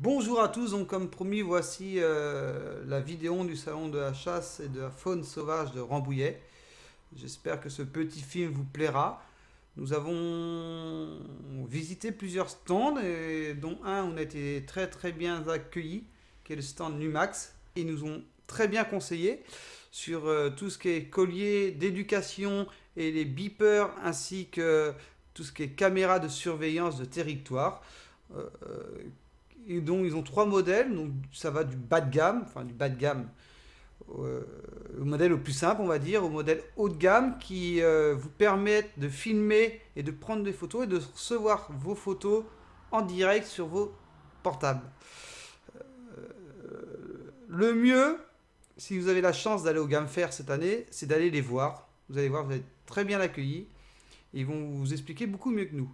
Bonjour à tous, donc comme promis, voici la vidéo du salon de la chasse et de la faune sauvage de Rambouillet. J'espère que ce petit film vous plaira. Nous avons visité plusieurs stands, et dont un où on a été très très bien accueillis, qui est le stand Numax. Ils nous ont très bien conseillé sur tout ce qui est collier d'éducation et les beepers, ainsi que tout ce qui est caméra de surveillance de territoire. Euh, et dont ils ont trois modèles, donc ça va du bas de gamme, enfin du bas de gamme au modèle au plus simple, on va dire, au modèle haut de gamme qui vous permettent de filmer et de prendre des photos et de recevoir vos photos en direct sur vos portables. Le mieux, si vous avez la chance d'aller au Game Fair cette année, c'est d'aller les voir. Vous allez voir, vous allez être très bien accueillis. Ils vont vous expliquer beaucoup mieux que nous.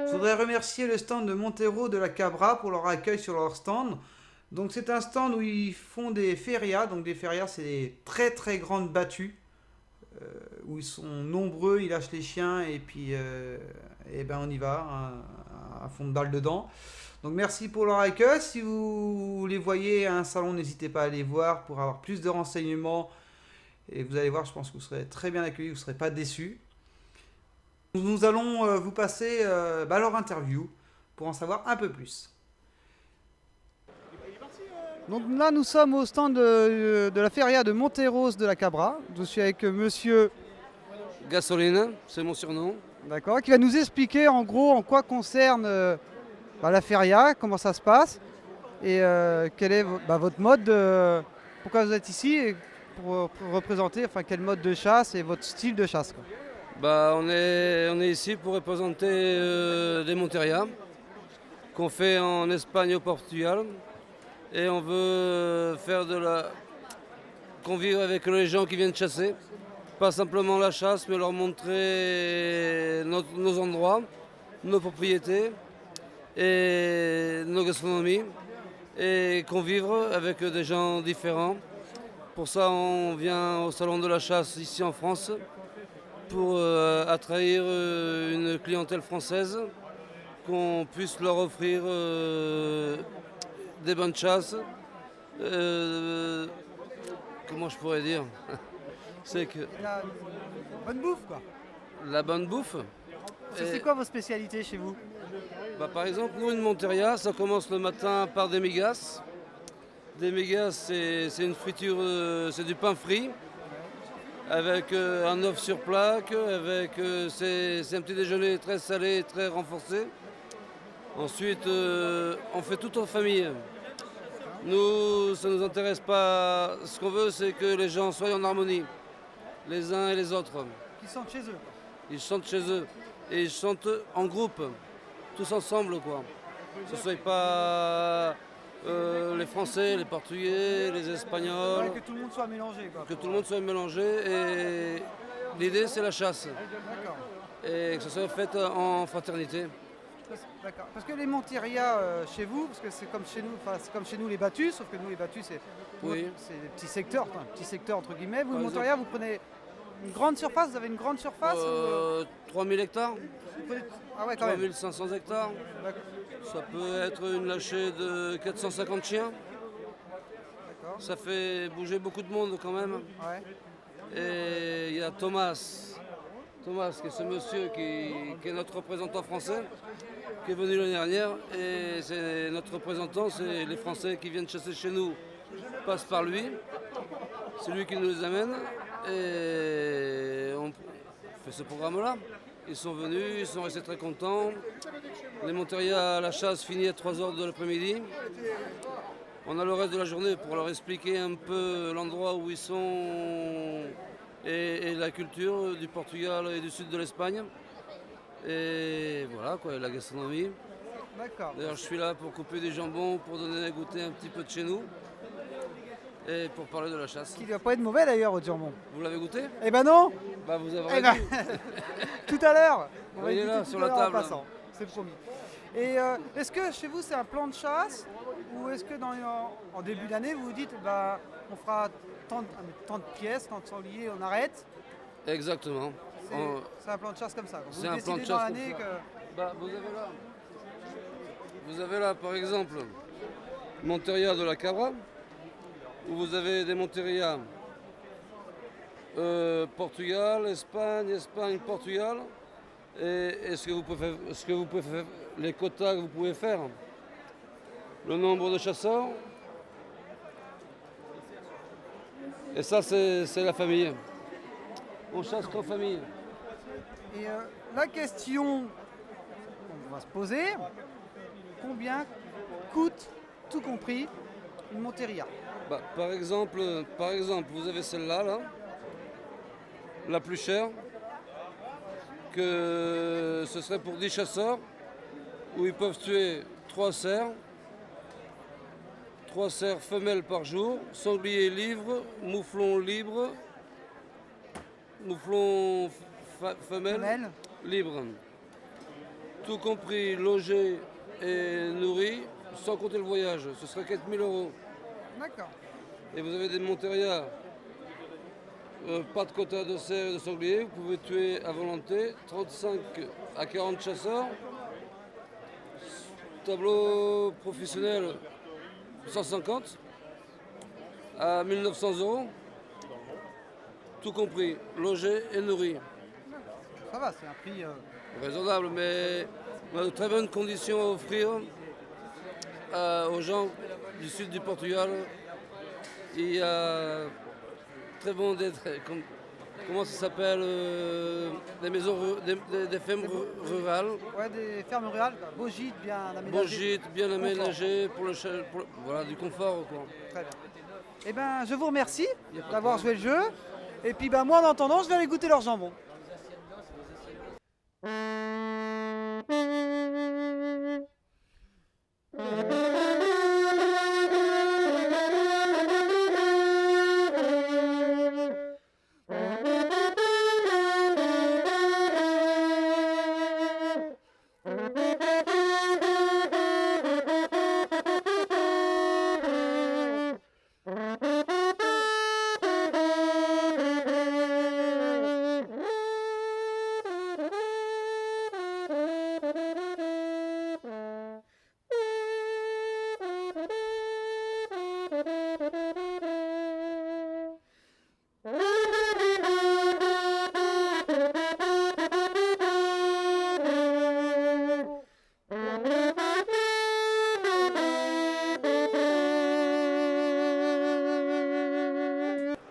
Je voudrais remercier le stand de Montero de la Cabra pour leur accueil sur leur stand. Donc c'est un stand où ils font des férias. Donc des férias, c'est des très très grandes battues où ils sont nombreux, ils lâchent les chiens et puis et ben on y va à fond de balle dedans. Donc merci pour leur accueil. Si vous les voyez à un salon, n'hésitez pas à les voir pour avoir plus de renseignements. Et vous allez voir, je pense que vous serez très bien accueillis, vous ne serez pas déçus. Nous allons vous passer leur interview pour en savoir un peu plus. Donc là, nous sommes au stand de la feria de Monteros de la Cabra. Je suis avec monsieur, Gasoline, c'est mon surnom. d'accord, qui va nous expliquer en gros en quoi concerne la feria, comment ça se passe et quel est votre mode de... Pourquoi vous êtes ici et pour représenter quel mode de chasse et votre style de chasse, quoi. On est ici pour représenter des Monteria qu'on fait en Espagne et au Portugal. Et on veut faire convivre avec les gens qui viennent chasser. Pas simplement la chasse, mais leur montrer nos endroits, nos propriétés et nos gastronomies. Et convivre avec des gens différents. Pour ça, on vient au Salon de la chasse ici en France pour attraire une clientèle française, qu'on puisse leur offrir des bonnes chasses. Comment je pourrais dire? C'est que La bonne bouffe, quoi. la bonne bouffe. C'est quoi vos spécialités chez vous? Par exemple, nous, une Monteria, ça commence le matin par des migas. Des migas, c'est une friture, c'est du pain frit avec un œuf sur plaque, c'est un petit déjeuner très salé, très renforcé. Ensuite, on fait tout en famille. Nous, ça ne nous intéresse pas. Ce qu'on veut, c'est que les gens soient en harmonie, les uns et les autres. Qui sentent chez eux. Ils chantent chez eux et ils chantent en groupe, tous ensemble, quoi. Que ce ne soit pas les Français, les Portugais, les Espagnols, Que tout le monde soit mélangé, quoi. que tout le monde soit mélangé. Et l'idée, c'est la chasse D'accord. et que ce soit fait en fraternité. D'accord. Parce que les Monteria chez vous, parce que c'est comme chez nous, c'est comme chez nous les battus, sauf que nous les battus Oui. c'est des petits secteurs entre guillemets. Vous, Par les Monteria, vous prenez une grande surface, vous avez une grande surface 3000 hectares, vous prenez... Ah ouais, quand même. 3500 hectares. D'accord. Ça peut être une lâchée de 450 chiens. D'accord. Ça fait bouger beaucoup de monde quand même. Ouais. Et il y a Thomas, qui est ce monsieur qui est notre représentant français, qui est venu l'année dernière. Et c'est notre représentant, c'est les Français qui viennent chasser chez nous, passent par lui. C'est lui qui nous les amène. Et on fait ce programme-là. Ils sont venus, ils sont restés très contents. Les Monteria, la chasse finit à 3h de l'après-midi. On a le reste de la journée pour leur expliquer un peu l'endroit où ils sont et la culture du Portugal et du sud de l'Espagne. Et voilà quoi, la gastronomie. D'accord. D'ailleurs, je suis là pour couper des jambons, pour donner à goûter un petit peu de chez nous et pour parler de la chasse. Qui ne doit pas être mauvais d'ailleurs, votre jambon. Vous l'avez goûté? Eh ben non. Bah vous avez Eh ben, raison. tout à l'heure. On va Il est y là, goûter sur tout à la l'heure en table. passant. C'est promis. Et est-ce que chez vous c'est un plan de chasse ou est-ce que en début d'année vous vous dites bah, on fera tant de pièces, tant de sangliers, on arrête? Exactement. C'est un plan de chasse comme ça. Vous C'est un plan de décidez dans chasse comme l'année ça. que... Bah, vous avez là par exemple Monteria de la Cabra, où vous avez des Monteria Portugal, Espagne, Portugal. Et ce que vous pouvez faire, les quotas que vous pouvez faire, le nombre de chasseurs. Et ça, c'est la famille. On chasse qu'en famille. Et la question qu'on va se poser, combien coûte, tout compris, une Monteria? Bah, par exemple, vous avez celle-là, là, la plus chère, que ce serait pour 10 chasseurs, où ils peuvent tuer 3 cerfs femelles par jour, sanglier libre, mouflon libre, mouflon femelle libre. Tout compris, logé et nourri, sans compter le voyage, ce serait 4 000 €. D'accord. Et vous avez des Monteria, pas de quota de cerfs et de sangliers, vous pouvez tuer à volonté 35 à 40 chasseurs. Tableau professionnel 150 à 1 900 €, tout compris, logé et nourri. Ça va, c'est un prix... Raisonnable, mais on a de très bonnes conditions à offrir aux gens du sud du Portugal. Il y a très bon comment ça s'appelle, des maisons, des fermes rurales. Ouais, des fermes rurales, quoi. Beau gîte, bien aménagé. Beau gîte, bien Confort. aménagé, voilà, du confort, quoi. Très bien. Eh ben, je vous remercie Y a pas de d'avoir joué problème. le jeu. Et puis, ben, moi, en attendant, je vais aller goûter leur jambon.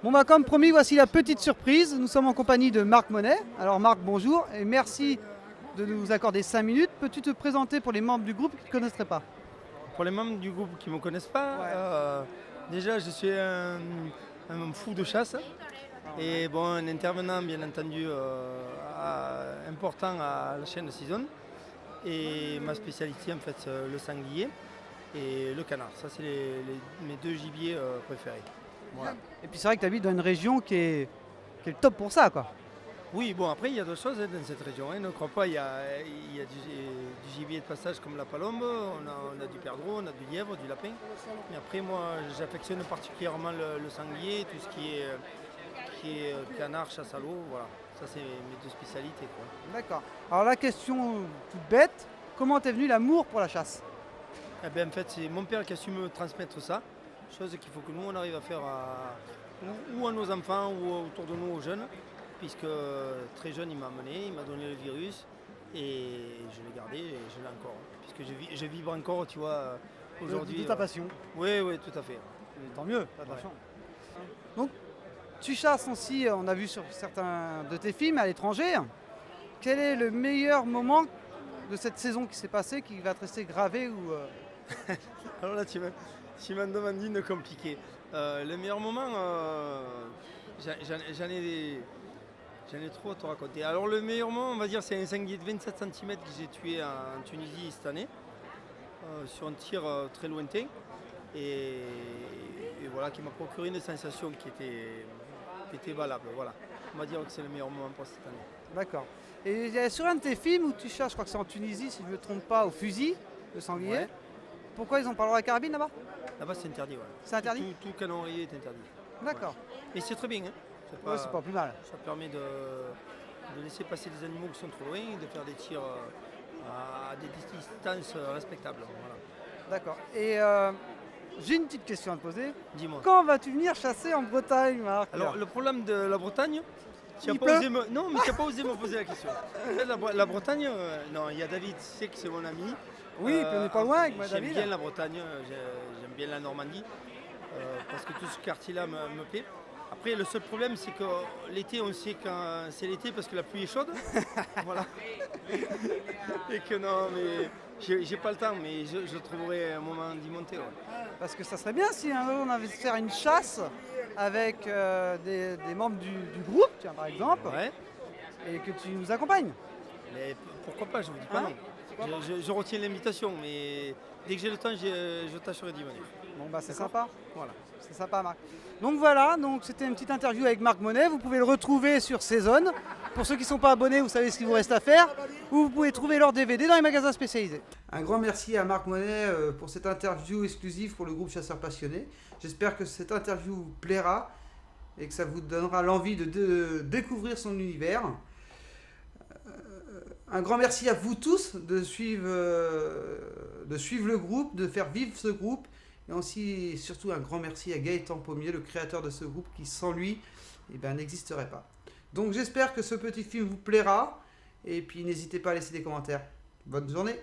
Bon bah comme promis, voici la petite surprise. Nous sommes en compagnie de Marc Monet. Alors Marc, bonjour et merci de nous accorder 5 minutes. Peux-tu te présenter pour les membres du groupe qui ne te connaîtraient pas? Pour les membres du groupe qui ne me connaissent pas, déjà je suis un fou de chasse et bon, un intervenant bien entendu important à la chaîne Season. Et ma spécialité en fait c'est le sanglier et le canard. Ça c'est mes deux gibiers préférés. Voilà. Et puis c'est vrai que tu habites dans une région qui est le top pour ça, quoi. Oui, bon après il y a d'autres choses dans cette région. Ne crois pas, il y a du gibier de passage comme la palombe, on a du perdreau, on a du lièvre, du lapin. Mais après moi j'affectionne particulièrement le sanglier, tout ce qui est canard, chasse à l'eau, voilà. Ça c'est mes deux spécialités, quoi. D'accord. Alors la question toute bête, comment t'es venu l'amour pour la chasse? Eh ben, en fait c'est mon père qui a su me transmettre ça. Chose qu'il faut que nous on arrive à faire ou à nos enfants ou autour de nous aux jeunes, puisque très jeune il m'a amené, il m'a donné le virus et je l'ai gardé et je l'ai encore, puisque je vibre encore, tu vois, aujourd'hui. De ta passion. Oui, oui, tout à fait. Et tant mieux, attention. Donc tu chasses aussi, on a vu sur certains de tes films à l'étranger. Quel est le meilleur moment de cette saison qui s'est passée qui va te rester gravé ou Alors là, tu m'as demandé une compliquée. Le meilleur moment, j'en ai trop à te raconter. Alors le meilleur moment, on va dire, c'est un sanglier de 27 cm que j'ai tué en Tunisie cette année, sur un tir très lointain. Et voilà, qui m'a procuré une sensation qui était valable. Voilà. On va dire que c'est le meilleur moment pour cette année. D'accord. Et il y a sur un de tes films où tu cherches, je crois que c'est en Tunisie, si je ne me trompe pas, au fusil, le sanglier. Ouais. Pourquoi ils ont pas le droit à la carabine là-bas? Là-bas, c'est interdit. Ouais. C'est interdit? Tout canon rayé est interdit. D'accord. Et c'est très bien. Hein. Ouais, c'est pas plus mal. Ça permet de laisser passer les animaux qui sont trop loin, de faire des tirs à des distances respectables. Voilà. D'accord. Et j'ai une petite question à te poser. Dis-moi. Quand vas-tu venir chasser en Bretagne, Marc? Alors, le problème de la Bretagne, tu n'as Il pas pleut osé me... Non, mais tu n'as pas osé me poser la question. En fait, la Bretagne, non, il y a David, tu sais que c'est mon ami. Oui, puis on n'est pas loin avec moi, J'aime David. bien la Bretagne, j'aime bien la Normandie, parce que tout ce quartier-là me plaît. Après, le seul problème, c'est que l'été, on sait quand c'est l'été parce que la pluie est chaude. Voilà. Et que non, mais j'ai pas le temps, mais je trouverai un moment d'y monter. Ouais. Parce que ça serait bien si un jour on avait faire une chasse avec des membres du groupe, tiens, par exemple, Ouais. et que tu nous accompagnes. Mais pourquoi pas, je vous dis pas Hein? non. Je retiens l'invitation, mais dès que j'ai le temps, je tâcherai d'y venir. Bon bah c'est D'accord. sympa. Voilà. C'est sympa, Marc. Donc voilà, donc c'était une petite interview avec Marc Monet. Vous pouvez le retrouver sur Saison. Pour ceux qui ne sont pas abonnés, vous savez ce qu'il vous reste à faire. Ou vous pouvez trouver leur DVD dans les magasins spécialisés. Un grand merci à Marc Monet pour cette interview exclusive pour le groupe Chasseurs Passionnés. J'espère que cette interview vous plaira et que ça vous donnera l'envie de découvrir son univers. Un grand merci à vous tous de suivre le groupe, de faire vivre ce groupe. Et aussi, surtout, un grand merci à Gaëtan Pommier, le créateur de ce groupe, qui sans lui n'existerait pas. Donc j'espère que ce petit film vous plaira. Et puis n'hésitez pas à laisser des commentaires. Bonne journée!